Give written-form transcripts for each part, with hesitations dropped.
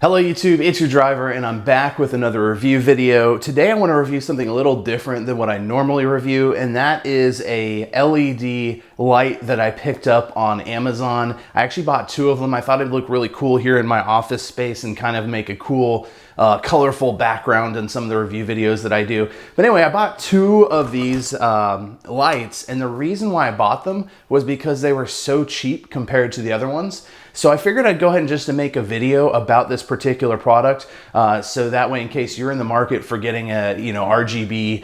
Hello YouTube, it's your driver and I'm back with another review video. Today I want to review something a little different than what I normally review, and that is a LED light that I picked up on Amazon. I actually bought two of them. I thought it'd look really cool here in my office space and kind of make a cool colorful background in some of the review videos that I do. But anyway, I bought two of these lights, and the reason why I bought them was because they were so cheap compared to the other ones. So I figured I'd go ahead and just make a video about this particular product, so that way in case you're in the market for getting a RGB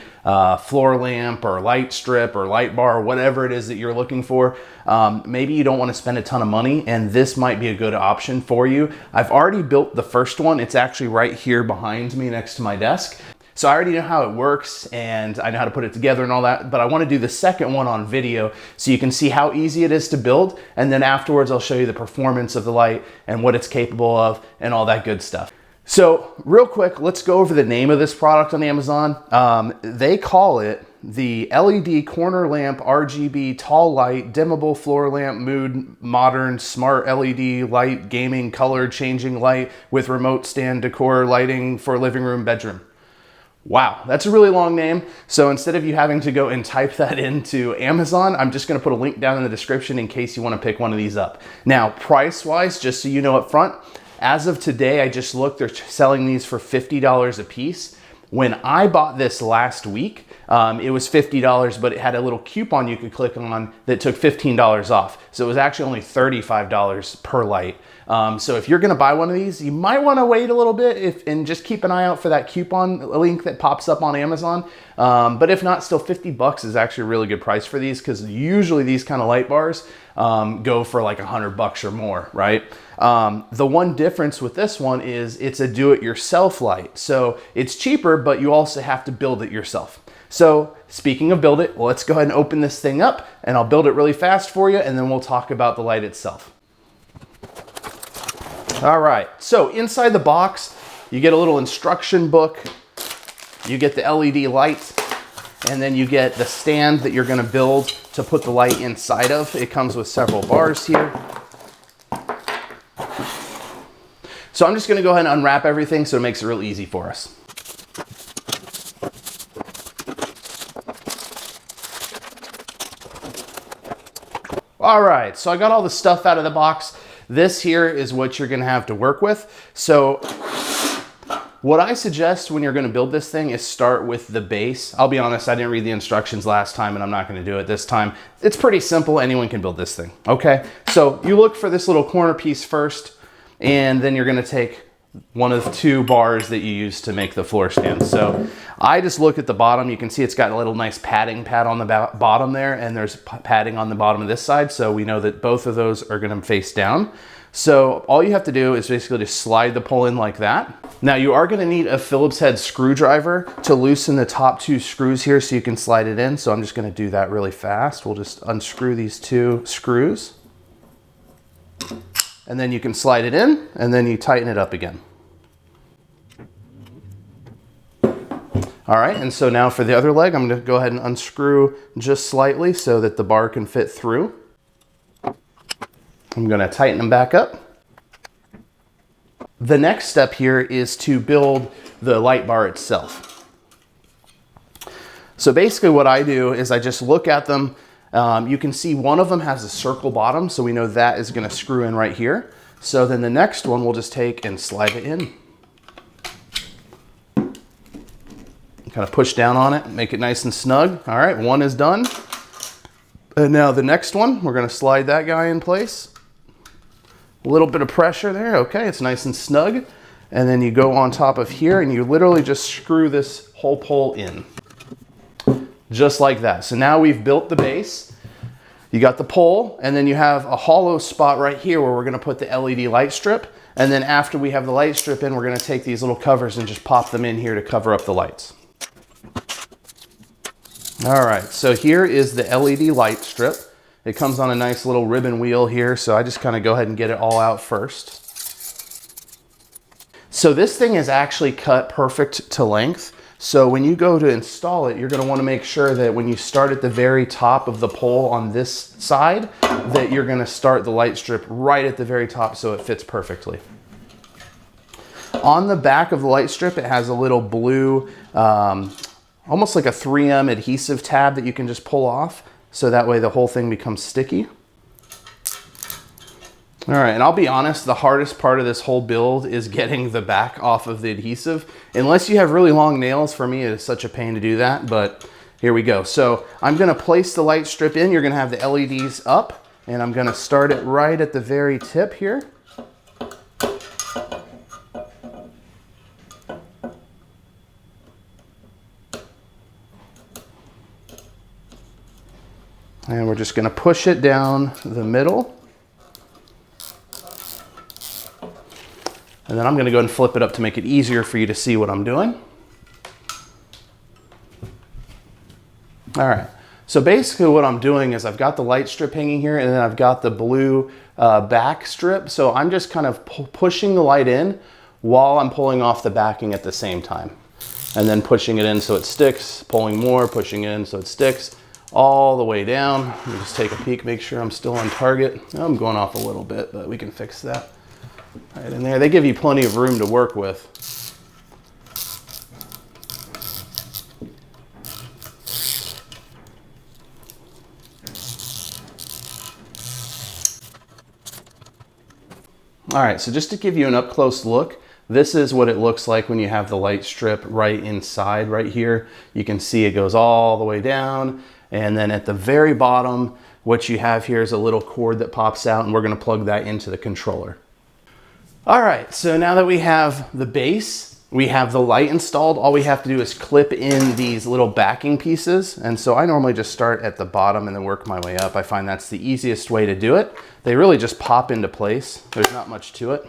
floor lamp or light strip or light bar or whatever it is that you're looking for, maybe you don't want to spend a ton of money and this might be a good option for you. I've already built the first one. It's actually right here behind me next to my desk. So I already know how it works and I know how to put it together and all that, but I want to do the second one on video so you can see how easy it is to build, and then afterwards I'll show you the performance of the light and what it's capable of and all that good stuff. So real quick, let's go over the name of this product on Amazon. They call it the LED Corner Lamp RGB Tall Light Dimmable Floor Lamp Mood Modern Smart LED Light Gaming Color Changing Light with Remote Stand Decor Lighting for Living Room Bedroom. Wow, that's a really long name. So instead of you having to go and type that into Amazon, I'm just gonna put a link down in the description in case you wanna pick one of these up. Now, price-wise, just so you know up front, as of today, I just looked, they're selling these for $50 a piece. When I bought this last week, it was $50, but it had a little coupon you could click on that took $15 off. So it was actually only $35 per light. So if you're gonna buy one of these, you might wanna wait a little bit and just keep an eye out for that coupon link that pops up on Amazon. But if not, still 50 bucks is actually a really good price for these, because usually these kind of light bars go for like 100 bucks or more, right? The one difference with this one is it's a do-it-yourself light. So it's cheaper, but you also have to build it yourself. So speaking of build it, let's go ahead and open this thing up and I'll build it really fast for you, and then we'll talk about the light itself. All right, so inside the box, you get a little instruction book, you get the LED light, and then you get the stand that you're gonna build to put the light inside of. It comes with several bars here. So I'm just gonna go ahead and unwrap everything so it makes it real easy for us. All right, so I got all the stuff out of the box. This here is what you're gonna have to work with. So what I suggest when you're gonna build this thing is start with the base. I'll be honest, I didn't read the instructions last time and I'm not gonna do it this time. It's pretty simple, anyone can build this thing, okay? So you look for this little corner piece first, and then you're gonna take one of two bars that you use to make the floor stand. So I just look at the bottom. You can see it's got a little nice padding pad on the bottom there, and there's padding on the bottom of this side. So we know that both of those are gonna face down. So all you have to do is basically just slide the pole in like that. Now you are gonna need a Phillips head screwdriver to loosen the top two screws here so you can slide it in. So I'm just gonna do that really fast. We'll just unscrew these two screws, and then you can slide it in, and then you tighten it up again. All right, and so now for the other leg, I'm gonna go ahead and unscrew just slightly so that the bar can fit through. I'm gonna tighten them back up. The next step here is to build the light bar itself. So basically what I do is I just look at them. You can see one of them has a circle bottom, so we know that is gonna screw in right here. So then the next one we'll just take and slide it in. Kind of push down on it, make it nice and snug. All right, one is done. And now the next one, we're gonna slide that guy in place. A little bit of pressure there, okay, it's nice and snug. And then you go on top of here and you literally just screw this whole pole in. Just like that. So now we've built the base. You got the pole, and then you have a hollow spot right here where we're gonna put the LED light strip. And then after we have the light strip in, we're gonna take these little covers and just pop them in here to cover up the lights. All right, so here is the LED light strip. It comes on a nice little ribbon wheel here, so I just kind of go ahead and get it all out first. So this thing is actually cut perfect to length. So when you go to install it, you're gonna wanna make sure that when you start at the very top of the pole on this side, that you're gonna start the light strip right at the very top so it fits perfectly. On the back of the light strip, it has a little blue, almost like a 3M adhesive tab that you can just pull off. So that way the whole thing becomes sticky. All right, and I'll be honest, the hardest part of this whole build is getting the back off of the adhesive. Unless you have really long nails, for me, it is such a pain to do that, but here we go. So I'm gonna place the light strip in. You're gonna have the LEDs up, and I'm gonna start it right at the very tip here. And we're just gonna push it down the middle. And then I'm gonna go ahead and flip it up to make it easier for you to see what I'm doing. All right, so basically what I'm doing is I've got the light strip hanging here and then I've got the blue back strip. So I'm just kind of pushing the light in while I'm pulling off the backing at the same time. And then pushing it in so it sticks, pulling more, pushing it in so it sticks, all the way down. Let me just take a peek, make sure I'm still on target. I'm going off a little bit, but we can fix that. Right in there. They give you plenty of room to work with. All right, so just to give you an up close look, this is what it looks like when you have the light strip right inside right here. You can see it goes all the way down. And then at the very bottom, what you have here is a little cord that pops out, and we're gonna plug that into the controller. All right, so now that we have the base, we have the light installed, all we have to do is clip in these little backing pieces. And so I normally just start at the bottom and then work my way up. I find that's the easiest way to do it. They really just pop into place. There's not much to it.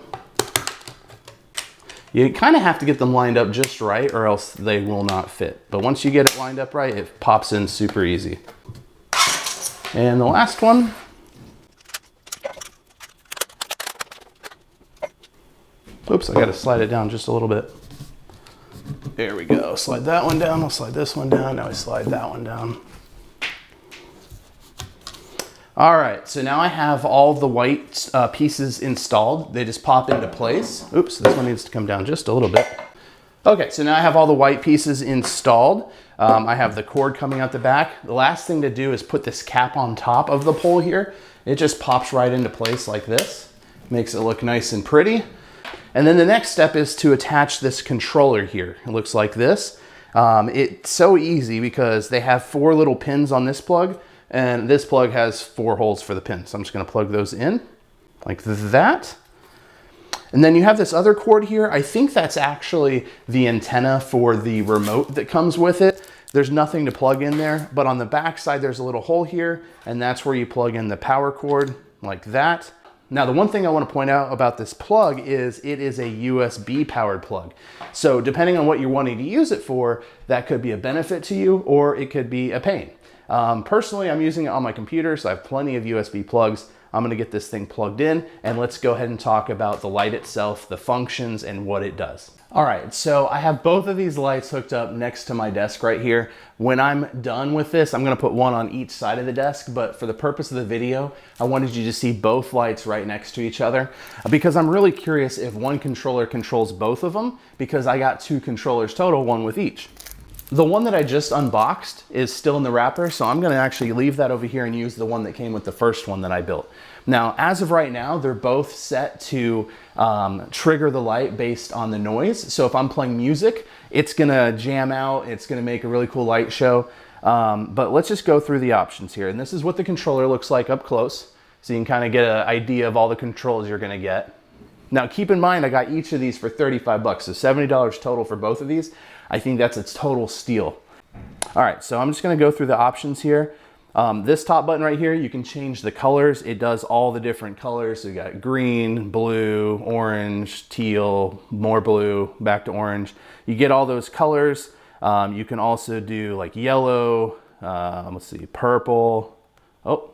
You kind of have to get them lined up just right or else they will not fit. But once you get it lined up right, it pops in super easy. And the last one. Oops, I gotta slide it down just a little bit. There we go, slide that one down, I'll slide this one down, now I slide that one down. All right, so now I have all the white pieces installed. They just pop into place. Oops, this one needs to come down just a little bit. Okay, so now I have all the white pieces installed. I have the cord coming out the back. The last thing to do is put this cap on top of the pole here. It just pops right into place like this. Makes it look nice and pretty. And then the next step is to attach this controller here. It looks like this. It's so easy because they have 4 little pins on this plug, and this plug has 4 holes for the pins. So I'm just gonna plug those in like that. And then you have this other cord here. I think that's actually the antenna for the remote that comes with it. There's nothing to plug in there, but on the back side, there's a little hole here, and that's where you plug in the power cord like that. Now, the one thing I want to point out about this plug is it is a USB powered plug. So depending on what you're wanting to use it for, that could be a benefit to you or it could be a pain. Personally, I'm using it on my computer, so I have plenty of USB plugs. I'm gonna get this thing plugged in and let's go ahead and talk about the light itself, the functions, and what it does. All right, so I have both of these lights hooked up next to my desk right here. When I'm done with this, I'm gonna put one on each side of the desk, but for the purpose of the video, I wanted you to see both lights right next to each other because I'm really curious if one controller controls both of them because I got 2 controllers total, one with each. The one that I just unboxed is still in the wrapper, so I'm gonna actually leave that over here and use the one that came with the first one that I built. Now, as of right now, they're both set to trigger the light based on the noise. So if I'm playing music, it's gonna jam out, it's gonna make a really cool light show. But let's just go through the options here. And this is what the controller looks like up close. So you can kind of get an idea of all the controls you're gonna get. Now keep in mind, I got each of these for 35 bucks, so $70 total for both of these. I think that's a total steal. All right, so I'm just gonna go through the options here. This top button right here, you can change the colors. It does all the different colors. So you got green, blue, orange, teal, more blue, back to orange. You get all those colors. You can also do like yellow, let's see, purple. Oh,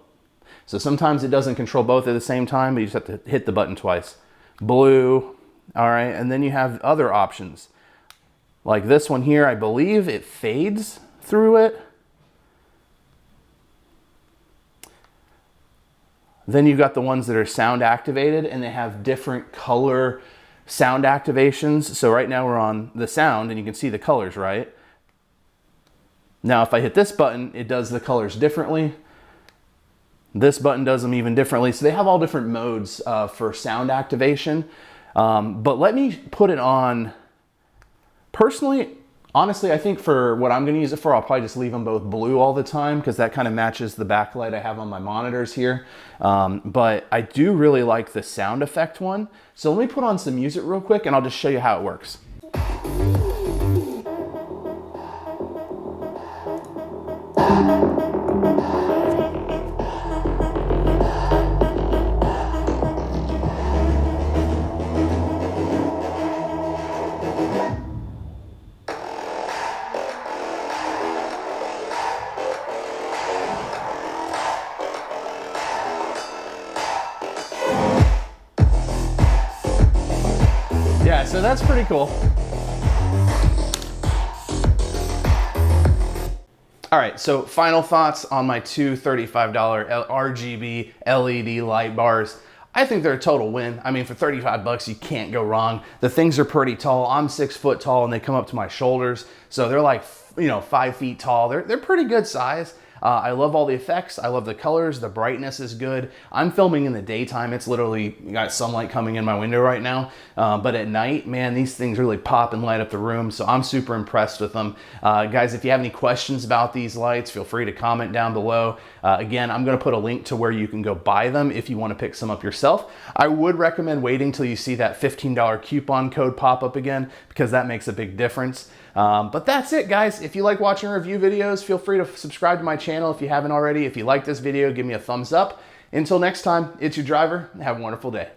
so sometimes it doesn't control both at the same time, but you just have to hit the button twice. Blue, all right, and then you have other options. Like this one here, I believe it fades through it. Then you've got the ones that are sound activated and they have different color sound activations. So right now we're on the sound and you can see the colors, right? Now if I hit this button, it does the colors differently. This button does them even differently. So they have all different modes for sound activation. But let me put it on, personally, honestly, I think for what I'm gonna use it for, I'll probably just leave them both blue all the time because that kind of matches the backlight I have on my monitors here. But I do really like the sound effect one. So let me put on some music real quick and I'll just show you how it works. Yeah, so that's pretty cool. All right, so final thoughts on my two $35 RGB LED light bars. I think they're a total win. I mean, for 35 bucks, you can't go wrong. The things are pretty tall. I'm 6 foot tall and they come up to my shoulders. So they're like, 5 feet tall. They're pretty good size. I love all the effects. I love the colors. The brightness is good. I'm filming in the daytime. It's literally got sunlight coming in my window right now. But at night, man, these things really pop and light up the room. So I'm super impressed with them. Guys, if you have any questions about these lights, feel free to comment down below. Again, I'm going to put a link to where you can go buy them if you want to pick some up yourself. I would recommend waiting till you see that $15 coupon code pop up again because that makes a big difference. But that's it, guys. If you like watching review videos, feel free to subscribe to my channel if you haven't already. If you like this video, give me a thumbs up. Until next time, it's your driver. Have a wonderful day.